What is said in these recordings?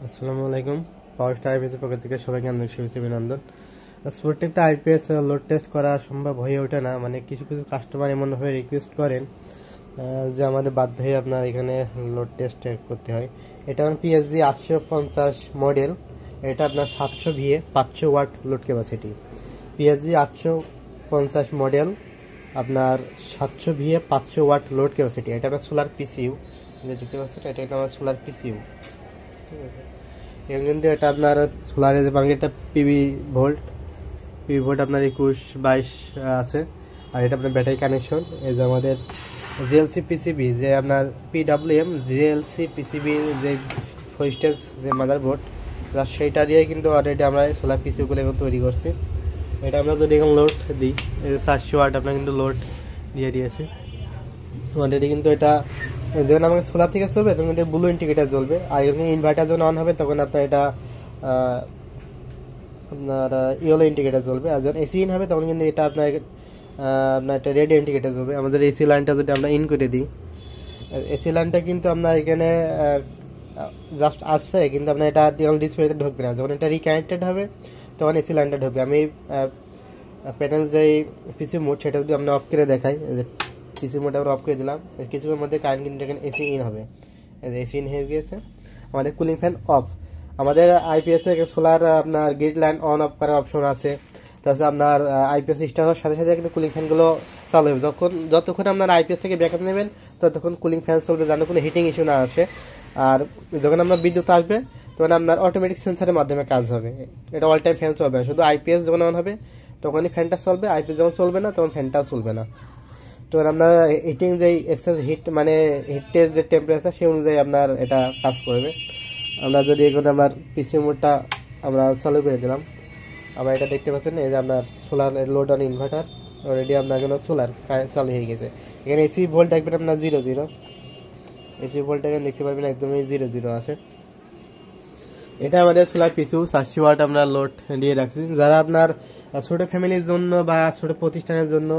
আসসালামু আলাইকুম। পাওয়ার star IPS এর পক্ষ থেকে সবাইকে আন্তরিক শুভেচ্ছা অভিনন্দন। প্রত্যেকটা আইপিএস লোড টেস্ট করা সম্ভব হয়ে ওঠে না, মানে কিছু কিছু কাস্টমার এমনভাবে রিকোয়েস্ট করেন যে আমাদের বাধ্য হয়ে আপনার এখানে লোড টেস্ট করতে হয়। এটা আমার পিএসজি 850 মডেল, এটা আপনার 700 VA 500 watt load capacity. PSG 850 model, আপনার 700 ভিএ 500 ওয়াট লোড ক্যাপাসিটি। এটা আপনার সোলার পিসিইউ, যে দেখতে পাচ্ছেন এটা আমার সোলার পিসিইউ, ঠিক আছে। এবং কিন্তু এটা আপনার সোলারের যে বাংলা এটা পিভি ভোল্ট আপনার 21-22 আছে। আর এটা আপনার ব্যাটারি কানেকশন। এই যে আমাদের জিএলসি পিসিবি, যে আপনার পিডাব্লিউএম জিএলসি পিসিবি যে ফোস্টেজ যে মাদারবোর্ড, সেইটা দিয়ে কিন্তু অলরেডি আমরা সোলার পিসিগুলো এখন তৈরি করছি। এটা আমরা যদি এখন লোড দিই, 400 ওয়াট আপনার কিন্তু লোড দিয়ে দিয়েছি অলরেডি। কিন্তু এটা যখন আমাকে সোলার থেকে চলবে তখন এটা ব্লু ইন্ডিকেটার জ্বলবে, আর যখন ইনভার্টার যখন অন হবে তখন আপনার এটা আপনার ইয়েলো ইন্ডিকেটার জ্বলবে। আর যখন এসি ইন হবে তখন কিন্তু এটা আপনার একটা রেড ইন্ডিকেটার জ্বলবে। আমাদের এসি লাইনটা যদি আমরা ইন করে দিই, এসি লাইনটা কিন্তু আপনার এখানে জাস্ট আসছে, কিন্তু আপনার এটা ডিসপ্লেতে ঢুকবে না। যখন এটা রিকানেক্টেড হবে তখন এসি লাইনটা ঢুকবে। আমি প্যানেল যে পিসি মোড সেটা যদি আমরা অফ করে দেখাই, পিসি মোড আমরা অফ করে দিলাম, কিছুক্ষণের মধ্যে কারেন্ট কিন্তু এখানে এসি ইন হবে। এসি ইন হয়ে গিয়েছে। আমাদের কুলিং ফ্যান অফ। আমাদের আইপিএস এর সোলার আপনার গ্রিড লাইন অন অফ করার অপশন আছে। তাছাড়া আপনার আইপিএস স্টার্ট হওয়ার সাথে সাথে কিন্তু কুলিং ফ্যানগুলো চালু হবে। যতক্ষণ আপনার আইপিএস থেকে ব্যাকআপ নেবেন ততক্ষণ কুলিং ফ্যান চলবে, যেন কোনো হিটিং ইস্যু না আসে। আর যখন আপনার বিদ্যুৎ আসবে তখন আপনার অটোমেটিক সেন্সারের মাধ্যমে কাজ হবে। এটা অল টাইম ফ্যান চলবে, শুধু আইপিএস যখন অন হবে তখনই ফ্যানটা চলবে, আইপিএস যখন চলবে না তখন ফ্যানটাও চলবে না। তো আপনার হিটিং যে এক্সেস হিট মানে হিটের যে টেম্পারেচার সেই অনুযায়ী আপনার এটা কাজ করবে। আমরা যদি এখন আমার পিসি মোডটা আমরা চালু করে দিলাম, আমরা এটা দেখতে পাচ্ছেন এই যে আপনার solar load on inverter already আপনার এখানে সোলার চালু হয়ে গেছে। এখানে এসি ভোল্ট দেখবেন আপনার 0 এসি ভোল্ট এখানে দেখতে পারবেন একদমই 0 আছে। এটা আমাদের সোলার পিছু 400 ওয়াট আমরা লোড দিয়ে রাখছি। যারা আপনার ছোট ফ্যামিলির জন্য বা ছোট প্রতিষ্ঠানের জন্য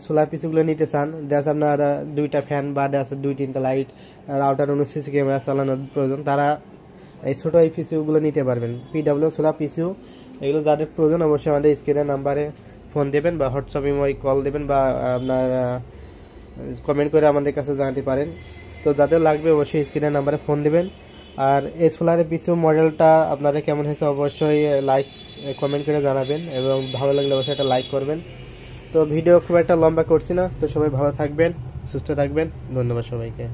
সোলার পিসুগুলো নিতে চান, জাস্ট আপনার 2টা ফ্যান বা 2-3টা লাইট, রাউটার, সিসি ক্যামেরা চালানোর প্রয়োজন, তারা এই ছোট এই পিসিউগুলো নিতে পারবেন। পিডাব্লিউ সোলার পিসিউ এগুলো যাদের প্রয়োজন অবশ্যই আমাদের স্ক্রিনের নাম্বারে ফোন দেবেন বা হোয়াটসঅ্যাপে কল দেবেন বা আপনার কমেন্ট করে আমাদের কাছে জানাতে পারেন। তো যাদের লাগবে অবশ্যই স্ক্রিনের নাম্বারে ফোন দেবেন। আর এই সোলারের পিসিউ মডেলটা আপনাদের কেমন হয়েছে অবশ্যই কমেন্ট করে জানাবেন, এবং ভালো লাগলে অবশ্যই একটা লাইক করবেন। তো ভিডিও খুব একটা লম্বা করছি না, তো সবাই ভালো থাকবেন, সুস্থ থাকবেন। ধন্যবাদ সবাইকে।